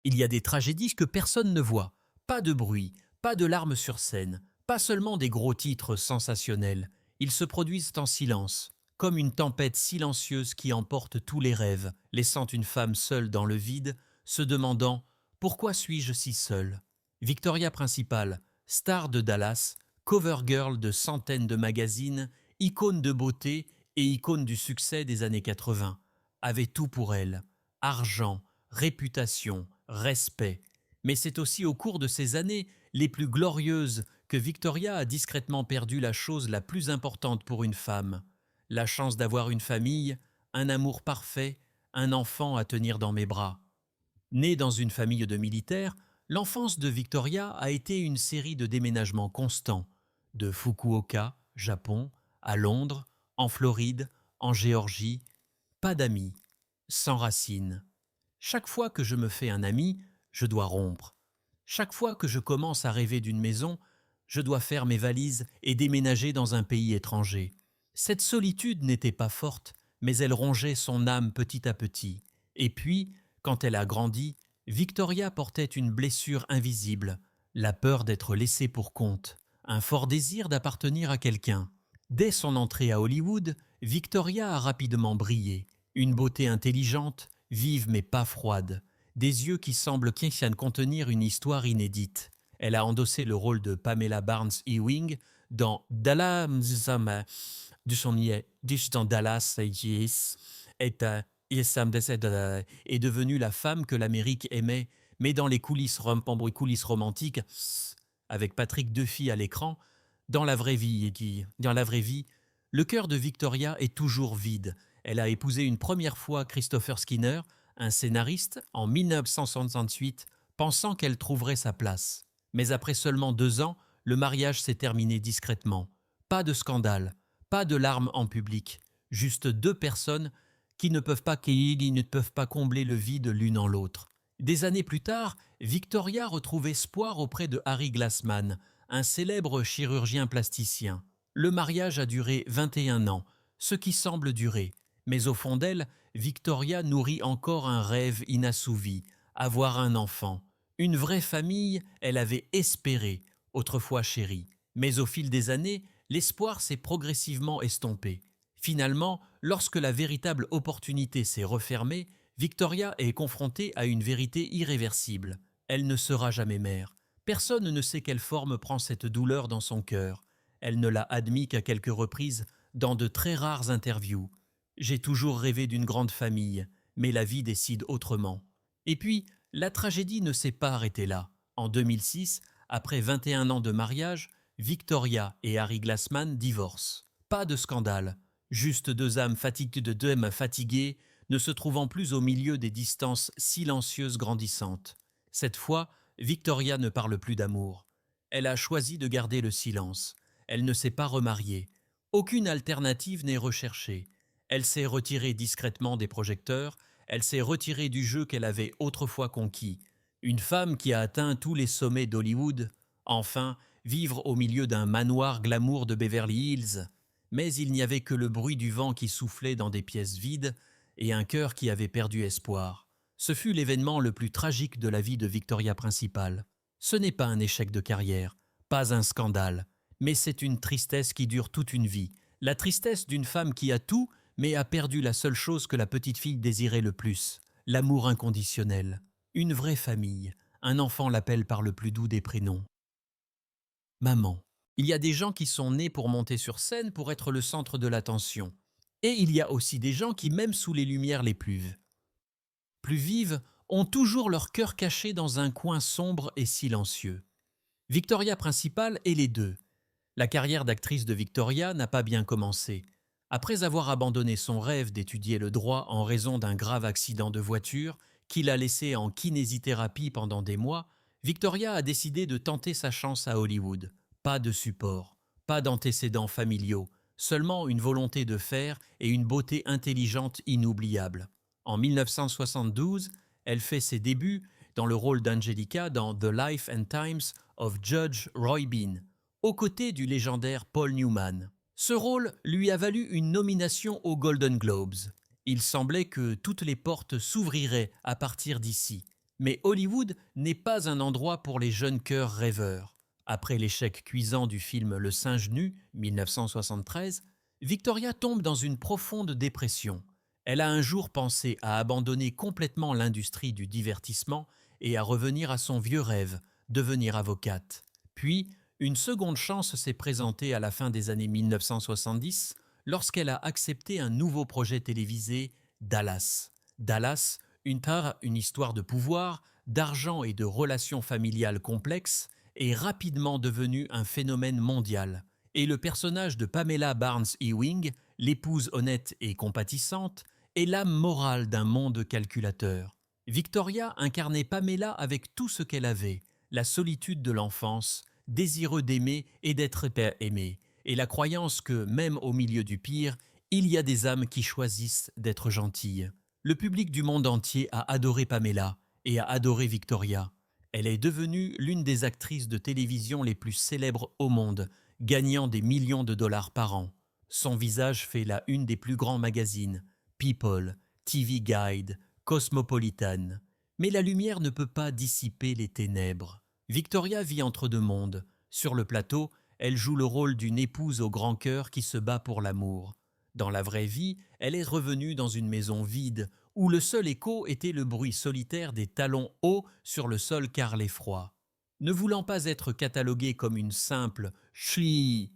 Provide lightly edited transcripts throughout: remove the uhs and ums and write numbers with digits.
Il y a des tragédies que personne ne voit. Pas de bruit, pas de larmes sur scène, pas seulement des gros titres sensationnels. Ils se produisent en silence, comme une tempête silencieuse qui emporte tous les rêves, laissant une femme seule dans le vide, se demandant « Pourquoi suis-je si seule ?» Victoria Principal, star de Dallas, cover girl de centaines de magazines, icône de beauté et icône du succès des années 80, avait tout pour elle. Argent, réputation, respect. Mais c'est aussi au cours de ces années les plus glorieuses que Victoria a discrètement perdu la chose la plus importante pour une femme. La chance d'avoir une famille, un amour parfait, un enfant à tenir dans mes bras. Née dans une famille de militaires, l'enfance de Victoria a été une série de déménagements constants, de Fukuoka, Japon, à Londres, en Floride, en Géorgie. Pas d'amis, sans racines. Chaque fois que je me fais un ami, je dois rompre. Chaque fois que je commence à rêver d'une maison, je dois faire mes valises et déménager dans un pays étranger. Cette solitude n'était pas forte, mais elle rongeait son âme petit à petit. Et puis, quand elle a grandi, Victoria portait une blessure invisible, la peur d'être laissée pour compte, un fort désir d'appartenir à quelqu'un. Dès son entrée à Hollywood, Victoria a rapidement brillé. Une beauté intelligente, vive mais pas froide, des yeux qui semblent contenir une histoire inédite. Elle a endossé le rôle de Pamela Barnes Ewing dans Dallas, dans Dallas est devenue la femme que l'Amérique aimait, mais dans les coulisses romantiques, avec Patrick Duffy à l'écran, dans la vraie vie, le cœur de Victoria est toujours vide. Elle a épousé une première fois Christopher Skinner, un scénariste, en 1968, pensant qu'elle trouverait sa place. Mais après seulement 2 ans, le mariage s'est terminé discrètement. Pas de scandale, pas de larmes en public, juste 2 personnes qui ne peuvent pas combler le vide l'une en l'autre. Des années plus tard, Victoria retrouve espoir auprès de Harry Glassman, un célèbre chirurgien plasticien. Le mariage a duré 21 ans, ce qui semble durer. Mais au fond d'elle, Victoria nourrit encore un rêve inassouvi, avoir un enfant. Une vraie famille, elle avait espéré, autrefois chérie. Mais au fil des années, l'espoir s'est progressivement estompé. Finalement, lorsque la véritable opportunité s'est refermée, Victoria est confrontée à une vérité irréversible. Elle ne sera jamais mère. Personne ne sait quelle forme prend cette douleur dans son cœur. Elle ne l'a admis qu'à quelques reprises dans de très rares interviews. J'ai toujours rêvé d'une grande famille, mais la vie décide autrement. Et puis, la tragédie ne s'est pas arrêtée là. En 2006, après 21 ans de mariage, Victoria et Harry Glassman divorcent. Pas de scandale, juste deux âmes fatiguées, ne se trouvant plus au milieu des distances silencieuses grandissantes. Cette fois, Victoria ne parle plus d'amour. Elle a choisi de garder le silence. Elle ne s'est pas remariée. Aucune alternative n'est recherchée. Elle s'est retirée discrètement des projecteurs, elle s'est retirée du jeu qu'elle avait autrefois conquis. Une femme qui a atteint tous les sommets d'Hollywood, enfin, vivre au milieu d'un manoir glamour de Beverly Hills. Mais il n'y avait que le bruit du vent qui soufflait dans des pièces vides et un cœur qui avait perdu espoir. Ce fut l'événement le plus tragique de la vie de Victoria Principal. Ce n'est pas un échec de carrière, pas un scandale, mais c'est une tristesse qui dure toute une vie. La tristesse d'une femme qui a tout, mais a perdu la seule chose que la petite fille désirait le plus, l'amour inconditionnel. Une vraie famille. Un enfant l'appelle par le plus doux des prénoms. Maman. Il y a des gens qui sont nés pour monter sur scène pour être le centre de l'attention. Et il y a aussi des gens qui, même sous les lumières les plus vives, ont toujours leur cœur caché dans un coin sombre et silencieux. Victoria Principal est les deux. La carrière d'actrice de Victoria n'a pas bien commencé. Après avoir abandonné son rêve d'étudier le droit en raison d'un grave accident de voiture qui l'a laissée en kinésithérapie pendant des mois, Victoria a décidé de tenter sa chance à Hollywood. Pas de support, pas d'antécédents familiaux, seulement une volonté de faire et une beauté intelligente inoubliable. En 1972, elle fait ses débuts dans le rôle d'Angelica dans The Life and Times of Judge Roy Bean, aux côtés du légendaire Paul Newman. Ce rôle lui a valu une nomination aux Golden Globes. Il semblait que toutes les portes s'ouvriraient à partir d'ici. Mais Hollywood n'est pas un endroit pour les jeunes cœurs rêveurs. Après l'échec cuisant du film Le singe nu, 1973, Victoria tombe dans une profonde dépression. Elle a un jour pensé à abandonner complètement l'industrie du divertissement et à revenir à son vieux rêve, devenir avocate. Puis, une seconde chance s'est présentée à la fin des années 1970 lorsqu'elle a accepté un nouveau projet télévisé, Dallas. Dallas, une histoire de pouvoir, d'argent et de relations familiales complexes, est rapidement devenu un phénomène mondial. Et le personnage de Pamela Barnes-Ewing, l'épouse honnête et compatissante, est l'âme morale d'un monde calculateur. Victoria incarnait Pamela avec tout ce qu'elle avait, la solitude de l'enfance, désireux d'aimer et d'être aimé, et la croyance que, même au milieu du pire, il y a des âmes qui choisissent d'être gentilles. Le public du monde entier a adoré Pamela et a adoré Victoria. Elle est devenue l'une des actrices de télévision les plus célèbres au monde, gagnant des millions de dollars par an. Son visage fait la une des plus grands magazines, People, TV Guide, Cosmopolitan. Mais la lumière ne peut pas dissiper les ténèbres. Victoria vit entre deux mondes. Sur le plateau, elle joue le rôle d'une épouse au grand cœur qui se bat pour l'amour. Dans la vraie vie, elle est revenue dans une maison vide, où le seul écho était le bruit solitaire des talons hauts sur le sol carrelé froid. Ne voulant pas être cataloguée comme une simple jolie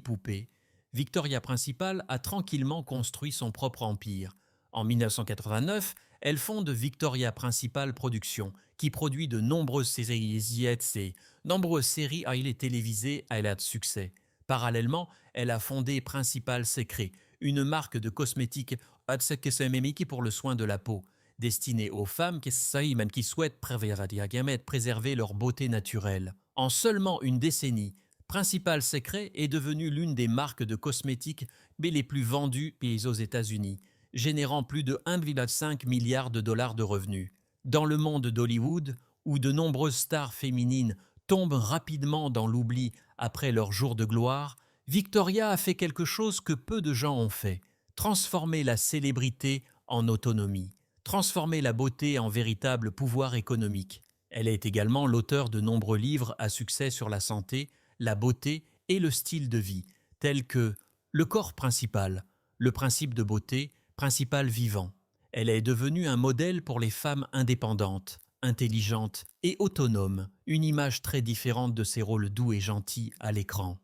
poupée, Victoria Principal a tranquillement construit son propre empire. En 1989, elle fonde Victoria Principal Productions, qui produit de nombreuses séries télévisées à succès. Parallèlement, elle a fondé Principal Secret, une marque de cosmétiques pour le soin de la peau, destinée aux femmes qui souhaitent préserver leur beauté naturelle. En seulement une décennie, Principal Secret est devenue l'une des marques de cosmétiques les plus vendues aux États-Unis, générant plus de 1,5 milliard de dollars de revenus. Dans le monde d'Hollywood, où de nombreuses stars féminines tombent rapidement dans l'oubli après leur jour de gloire, Victoria a fait quelque chose que peu de gens ont fait, transformer la célébrité en autonomie, transformer la beauté en véritable pouvoir économique. Elle est également l'auteur de nombreux livres à succès sur la santé, la beauté et le style de vie, tels que Le corps principal, le principe de beauté, principal vivant. Elle est devenue un modèle pour les femmes indépendantes, intelligentes et autonomes, une image très différente de ses rôles doux et gentils à l'écran.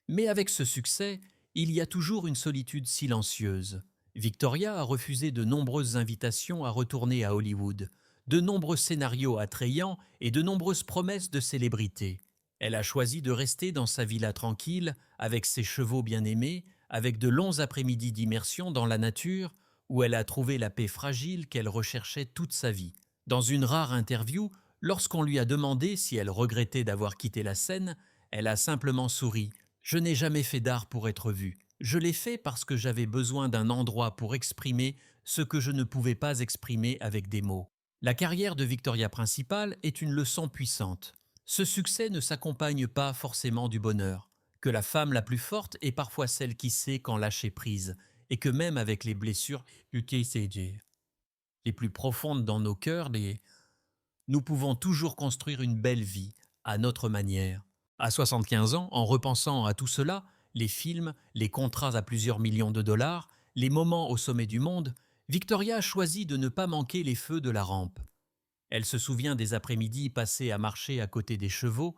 Mais avec ce succès, il y a toujours une solitude silencieuse. Victoria a refusé de nombreuses invitations à retourner à Hollywood, de nombreux scénarios attrayants et de nombreuses promesses de célébrité. Elle a choisi de rester dans sa villa tranquille, avec ses chevaux bien-aimés, avec de longs après-midi d'immersion dans la nature, où elle a trouvé la paix fragile qu'elle recherchait toute sa vie. Dans une rare interview, lorsqu'on lui a demandé si elle regrettait d'avoir quitté la scène, elle a simplement souri. « Je n'ai jamais fait d'art pour être vue. Je l'ai fait parce que j'avais besoin d'un endroit pour exprimer ce que je ne pouvais pas exprimer avec des mots. » La carrière de Victoria Principal est une leçon puissante. Ce succès ne s'accompagne pas forcément du bonheur, que la femme la plus forte est parfois celle qui sait quand lâcher prise, et que même avec les blessures les plus profondes dans nos cœurs, nous pouvons toujours construire une belle vie, à notre manière. À 75 ans, en repensant à tout cela, les films, les contrats à plusieurs millions de dollars, les moments au sommet du monde, Victoria choisit de ne pas manquer les feux de la rampe. Elle se souvient des après-midi passés à marcher à côté des chevaux.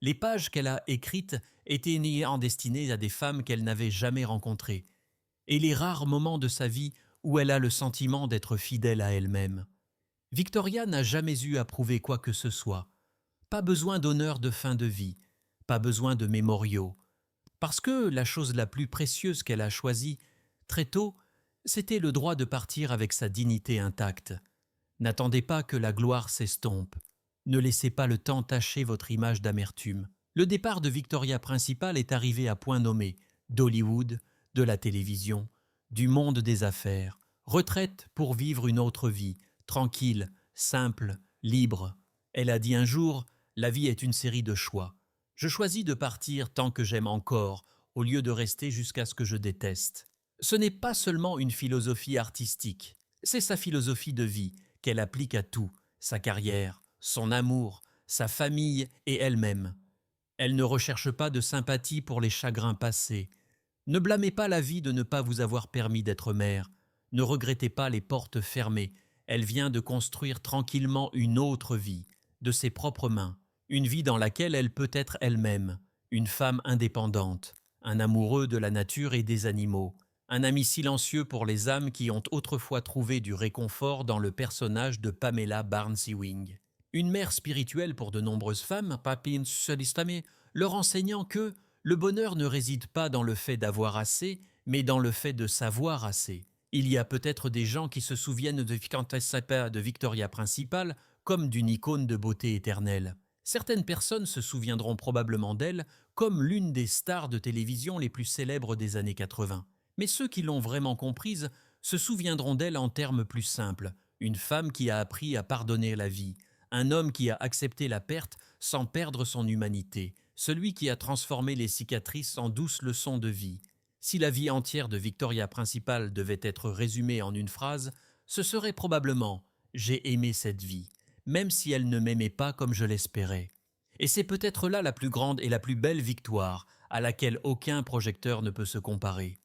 Les pages qu'elle a écrites étaient destinées à des femmes qu'elle n'avait jamais rencontrées, et les rares moments de sa vie où elle a le sentiment d'être fidèle à elle-même. Victoria n'a jamais eu à prouver quoi que ce soit. Pas besoin d'honneur de fin de vie, pas besoin de mémoriaux. Parce que la chose la plus précieuse qu'elle a choisie, très tôt, c'était le droit de partir avec sa dignité intacte. N'attendez pas que la gloire s'estompe. Ne laissez pas le temps tacher votre image d'amertume. Le départ de Victoria Principal est arrivé à point nommé, d'Hollywood, de la télévision, du monde des affaires. Retraite pour vivre une autre vie, tranquille, simple, libre. Elle a dit un jour, la vie est une série de choix. Je choisis de partir tant que j'aime encore, au lieu de rester jusqu'à ce que je déteste. Ce n'est pas seulement une philosophie artistique, c'est sa philosophie de vie, qu'elle applique à tout, sa carrière, son amour, sa famille et elle-même. Elle ne recherche pas de sympathie pour les chagrins passés. Ne blâmez pas la vie de ne pas vous avoir permis d'être mère. Ne regrettez pas les portes fermées. Elle vient de construire tranquillement une autre vie, de ses propres mains, une vie dans laquelle elle peut être elle-même, une femme indépendante, un amoureux de la nature et des animaux, un ami silencieux pour les âmes qui ont autrefois trouvé du réconfort dans le personnage de Pamela Barnes-Ewing. Une mère spirituelle pour de nombreuses femmes, Papin Solistame, leur enseignant que le bonheur ne réside pas dans le fait d'avoir assez, mais dans le fait de savoir assez. Il y a peut-être des gens qui se souviennent de Victoria Principal comme d'une icône de beauté éternelle. Certaines personnes se souviendront probablement d'elle comme l'une des stars de télévision les plus célèbres des années 80. Mais ceux qui l'ont vraiment comprise se souviendront d'elle en termes plus simples. Une femme qui a appris à pardonner la vie, un homme qui a accepté la perte sans perdre son humanité, celui qui a transformé les cicatrices en douces leçons de vie. Si la vie entière de Victoria Principal devait être résumée en une phrase, ce serait probablement « J'ai aimé cette vie », même si elle ne m'aimait pas comme je l'espérais. Et c'est peut-être là la plus grande et la plus belle victoire, à laquelle aucun projecteur ne peut se comparer.